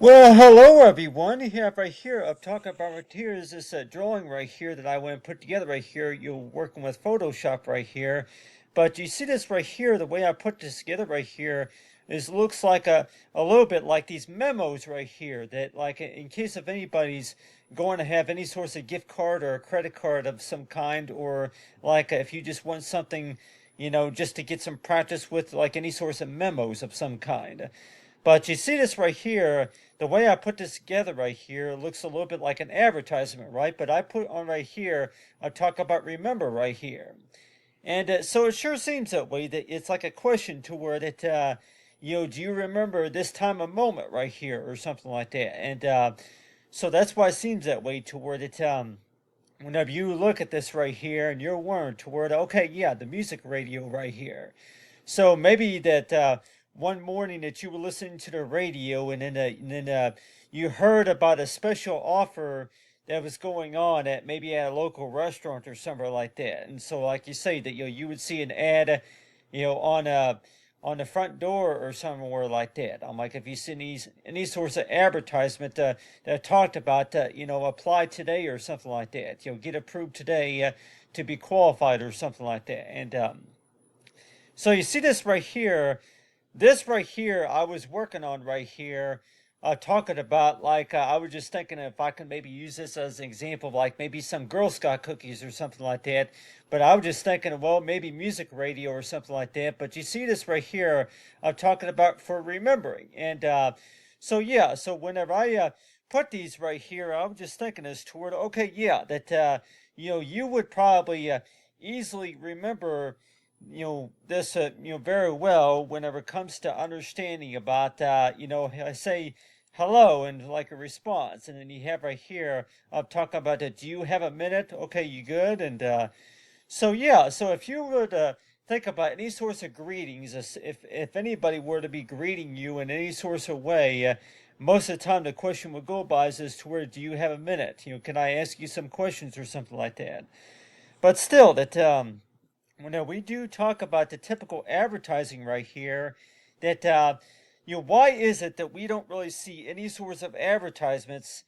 Well, hello everyone. Here, right here, I'm talking about right here is this drawing right here that I went and put together right here. You're working with Photoshop right here, but you see this right here. The way I put this together right here is looks like a little bit like these memos right here. That like in case if anybody's going to have any sort of gift card or a credit card of some kind, or like if you just want something, just to get some practice with like any sorts of memos of some kind. But you see this right here, the way I put this together right here looks a little bit like an advertisement, right? But I put on right here, I talk about remember right here. And so it sure seems that way, that it's like a question to where that, do you remember this time of moment right here or something like that? And so that's why it seems that way to where that, whenever you look at this right here and you're warned to where, okay, yeah, the music radio right here. So maybe that one morning that you were listening to the radio and then you heard about a special offer that was going on at maybe at a local restaurant or somewhere like that. And so, like you say, that you would see an ad, on the front door or somewhere like that. I'm like, if you see any sorts of advertisement that talked about, apply today or something like that. Get approved today to be qualified or something like that. And so you see this right here. This right here, I was working on right here, talking about like I was just thinking if I could maybe use this as an example of like maybe some Girl Scout cookies or something like that. But I was just thinking, well, maybe music radio or something like that. But you see this right here, I'm talking about for remembering. And so yeah, so whenever I put these right here, I was just thinking as toward okay, yeah, that you would probably easily remember this very well whenever it comes to understanding about I say hello and like a response, and then you have right here I'm talking about it. Do you have a minute? Okay, you good? And so yeah, so if you were to think about any sorts of greetings, if anybody were to be greeting you in any sorts of way, most of the time the question would go by is to where, do you have a minute? Can I ask you some questions or something like that? But still, that now we do talk about the typical advertising right here. That why is it that we don't really see any sorts of advertisements,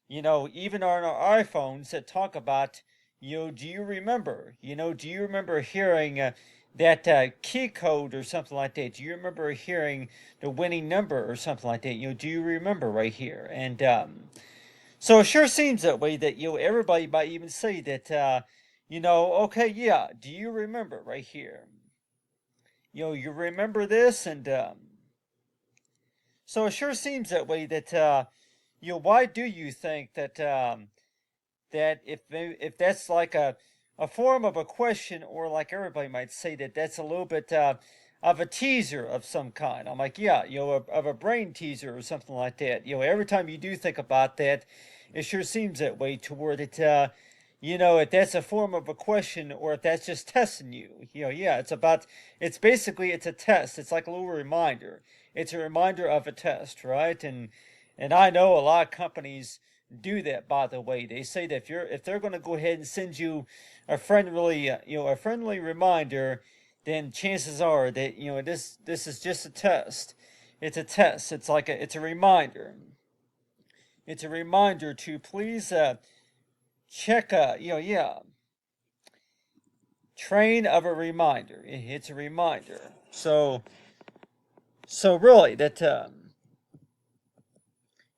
even on our iPhones that talk about, do you remember, do you remember hearing that key code or something like that? Do you remember hearing the winning number or something like that? Do you remember right here? And so it sure seems that way that everybody might even say that okay, yeah, do you remember right here? You remember this, and so it sure seems that way that why do you think that that if that's like a form of a question, or like everybody might say that that's a little bit of a teaser of some kind. I'm like, yeah, of a brain teaser or something like that. Every time you do think about that, it sure seems that way toward it. If that's a form of a question or if that's just testing you. Yeah, it's basically, it's a test. It's like a little reminder. It's a reminder of a test, right? And I know a lot of companies do that, by the way. They say that if they're going to go ahead and send you a friendly reminder, then chances are that this is just a test. It's a test. It's a reminder. It's a reminder to please check yeah, train of a reminder. It's a reminder. So really that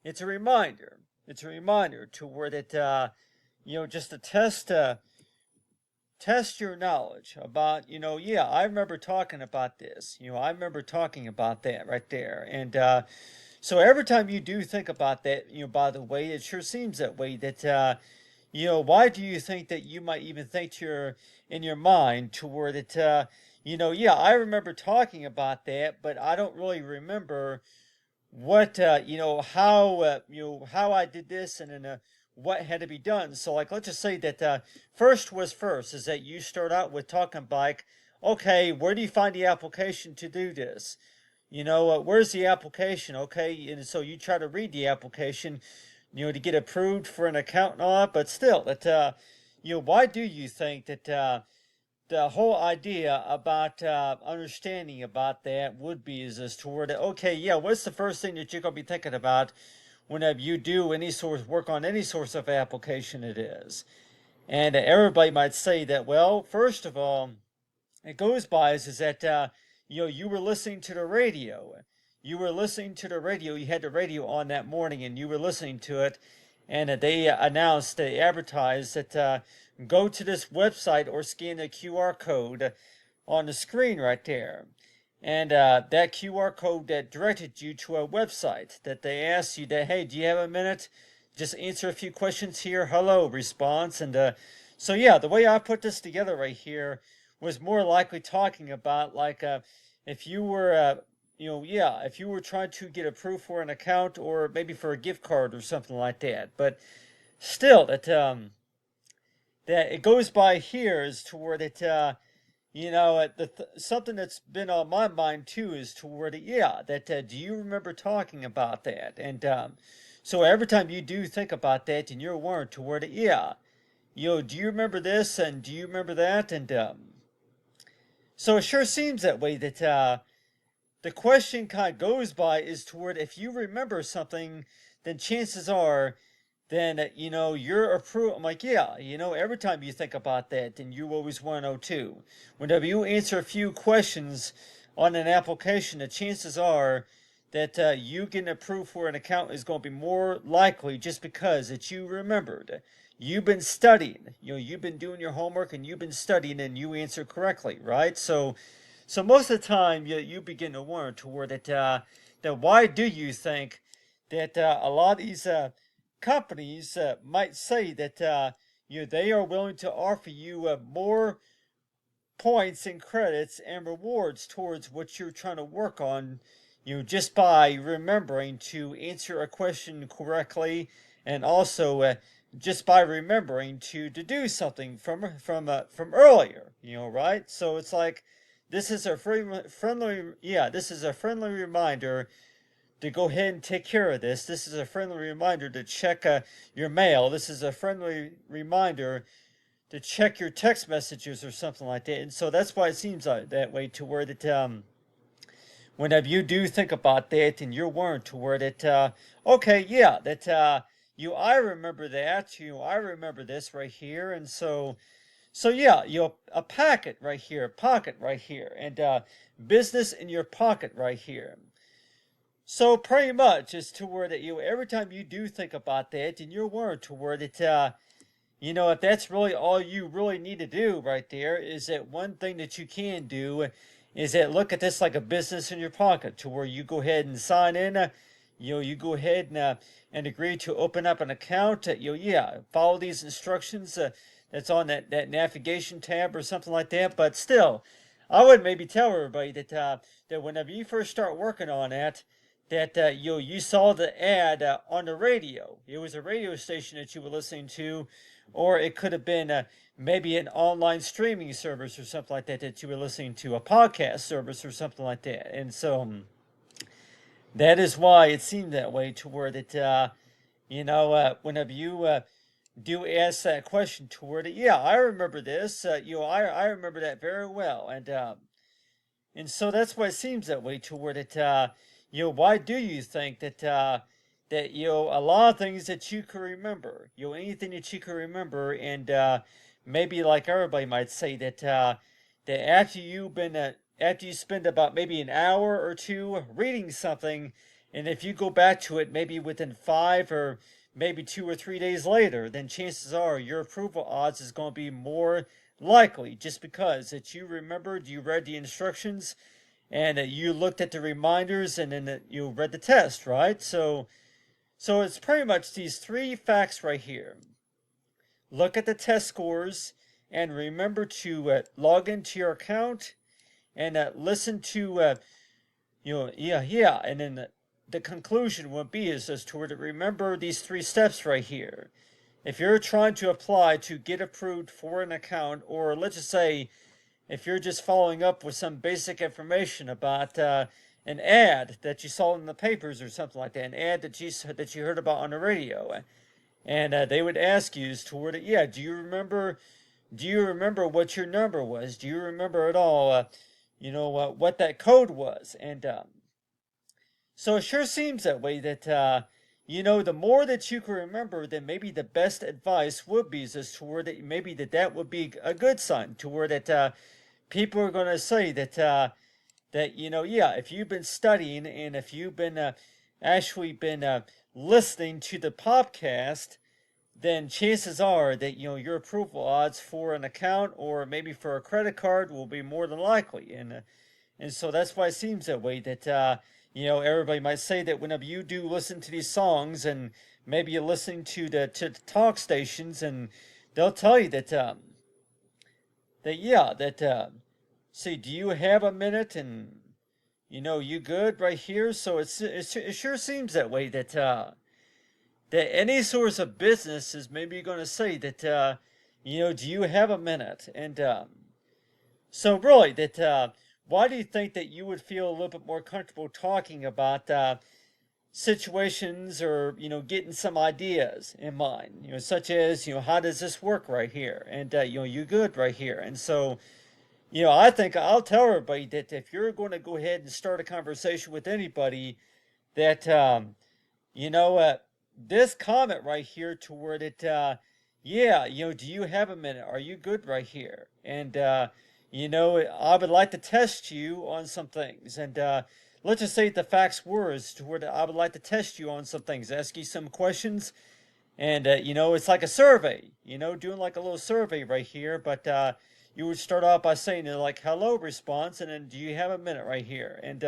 it's a reminder. It's a reminder to where that just to test your knowledge about, yeah, I remember talking about this. I remember talking about that right there. And so every time you do think about that, by the way, it sure seems that way that why do you think that you might even think to in your mind toward it, yeah, I remember talking about that, but I don't really remember what how I did this, and then what had to be done. So like, let's just say that first was first is that you start out with talking like, okay, where do you find the application to do this? Where's the application? Okay, and so you try to read the application, to get approved for an account and all that. But still, that why do you think that the whole idea about understanding about that would be is this toward okay, yeah, what's the first thing that you're gonna be thinking about whenever you do any sort of work on any source of application it is. And everybody might say that, well, first of all, it goes by is that you were listening to the radio. You were listening to the radio. You had the radio on that morning, and you were listening to it. And they announced, they advertised that go to this website or scan the QR code on the screen right there. And that QR code that directed you to a website that they asked you that, hey, do you have a minute? Just answer a few questions here. Hello, response. And so, yeah, the way I put this together right here was more likely talking about like if you were if you were trying to get approved for an account or maybe for a gift card or something like that. But still, that it goes by here is toward it. Something that's been on my mind too is toward it. Yeah, that do you remember talking about that? And so every time you do think about that, and you're warned toward it. Yeah, do you remember this and do you remember that? And so it sure seems that way that the question kind of goes by is toward if you remember something, then chances are, then you're approved. I'm like, yeah, every time you think about that, then you always want to know too. Whenever you answer a few questions on an application, the chances are that you getting approved for an account is going to be more likely just because that you remembered. You've been studying, you've been doing your homework and you've been studying and you answer correctly, right? So most of the time you begin to learn toward that why do you think that a lot of these companies might say that they are willing to offer you more points and credits and rewards towards what you're trying to work on, just by remembering to answer a question correctly, and also just by remembering to do something from earlier, right? So it's like this is a this is a friendly reminder to go ahead and take care of this. This is a friendly reminder to check your mail. This is a friendly reminder to check your text messages or something like that. And so that's why it seems that way to where that whenever you do think about that and you're warned to where that okay, yeah, that I remember that, I remember this right here. And so yeah, a pocket right here, and business in your pocket right here. So pretty much it's to where that every time you do think about that, and you're warned to where that if that's really all you really need to do right there, is that one thing that you can do is that look at this like a business in your pocket, to where you go ahead and sign in, you go ahead and agree to open up an account. Follow these instructions that's on that navigation tab or something like that. But still, I would maybe tell everybody that whenever you first start working on that you saw the ad on the radio. It was a radio station that you were listening to, or it could have been maybe an online streaming service or something like that you were listening to, a podcast service or something like that. And so that is why it seemed that way, to where that whenever you do ask that question toward it, yeah, I remember this. I remember that very well, and so that's why it seems that way toward it. Why do you think that a lot of things that you can remember, anything that you can remember, and maybe like everybody might say that after you spend about maybe an hour or two reading something, and if you go back to it maybe within 5 or maybe 2 or 3 days later, then chances are your approval odds is going to be more likely, just because that you remembered, you read the instructions, and you looked at the reminders, and then you read the test, right? So it's pretty much these 3 facts right here. Look at the test scores, and remember to log into your account, and listen to and then the conclusion would be is as to remember these 3 steps right here. If you're trying to apply to get approved for an account, or let's just say if you're just following up with some basic information about an ad that you saw in the papers or something like that, an ad that you heard about on the radio, and they would ask you as to do you remember what your number was? Do you remember at all what that code was? And so it sure seems that way that the more that you can remember, then maybe the best advice would be is to where that maybe that would be a good sign to where that people are going to say that yeah, if you've been studying and if you've been actually been listening to the podcast, then chances are that your approval odds for an account or maybe for a credit card will be more than likely, and so that's why it seems that way. That everybody might say that whenever you do listen to these songs, and maybe you're listening to the talk stations, and they'll tell you that yeah that see, do you have a minute? And you good right here? So it sure seems that way that any source of business is maybe going to say that do you have a minute? And so really that why do you think that you would feel a little bit more comfortable talking about situations, or getting some ideas in mind, such as how does this work right here? And you good right here? And so I think I'll tell everybody that if you're going to go ahead and start a conversation with anybody, that you know, uh, this comment right here toward it, yeah, do you have a minute? Are you good right here? And, I would like to test you on some things. And let's just say the facts were as toward I would like to test you on some things, ask you some questions. And, it's like a survey, doing like a little survey right here. But you would start off by saying, like, hello response, and then do you have a minute right here? And,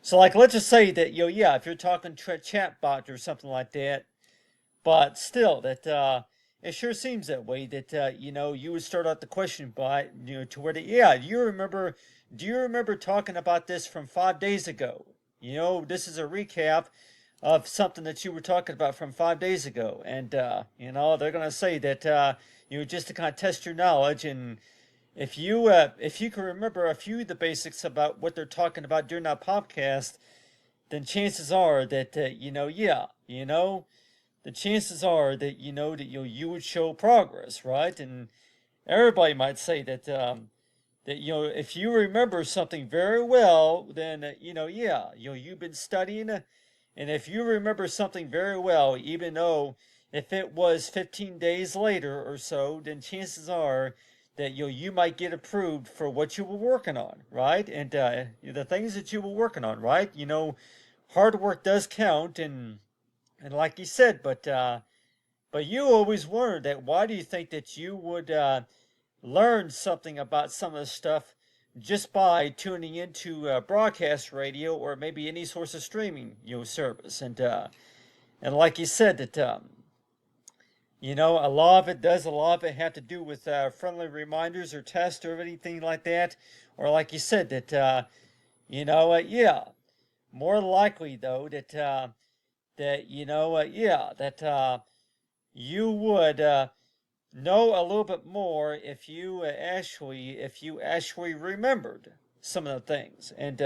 so, like, let's just say that yeah, if you're talking to a chat bot or something like that, but still, that it sure seems that way. That you would start out the question by to where yeah, Do you remember talking about this from 5 days ago? This is a recap of something that you were talking about from 5 days ago, and they're gonna say that just to kind of test your knowledge. And if you can remember a few of the basics about what they're talking about during that podcast, then chances are that yeah, the chances are that that you would show progress, right? And everybody might say that if you remember something very well, then yeah, you've been studying, and if you remember something very well, even though if it was 15 days later or so, then chances are that you might get approved for what you were working on, right? And the things that you were working on, right? Hard work does count, and like you said, but you always wondered that why do you think that you would learn something about some of the stuff just by tuning into broadcast radio or maybe any source of streaming service? And like you said that a lot of it have to do with friendly reminders or tests or anything like that, or like you said that yeah, more likely though that yeah, that you would know a little bit more if you actually remembered some of the things. And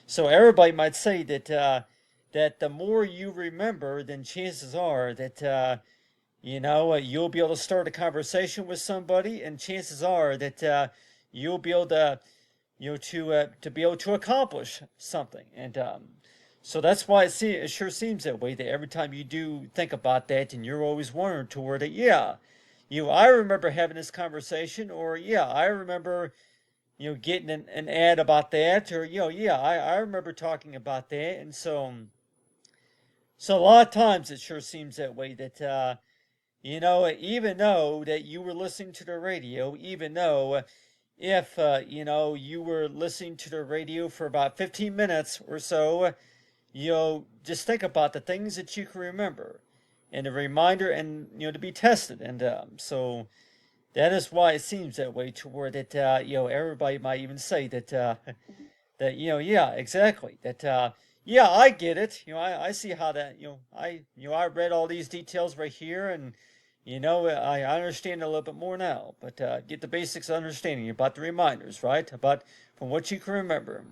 so everybody might say that the more you remember, then chances are that you'll be able to start a conversation with somebody, and chances are that you'll be able to to be able to accomplish something. And so that's why it sure seems that way. That every time you do think about that, and you're always wondering toward it, yeah, I remember having this conversation, or yeah, I remember getting an ad about that, or yeah, I remember talking about that. And so a lot of times it sure seems that way. That even though that you were listening to the radio, even though if you were listening to the radio for about 15 minutes or so, just think about the things that you can remember, and a reminder, and to be tested. And so that is why it seems that way, to where that everybody might even say that that yeah, exactly, that yeah, I get it. I see how that I read all these details right here, and I understand a little bit more now. But get the basics of understanding about the reminders, right? About from what you can remember.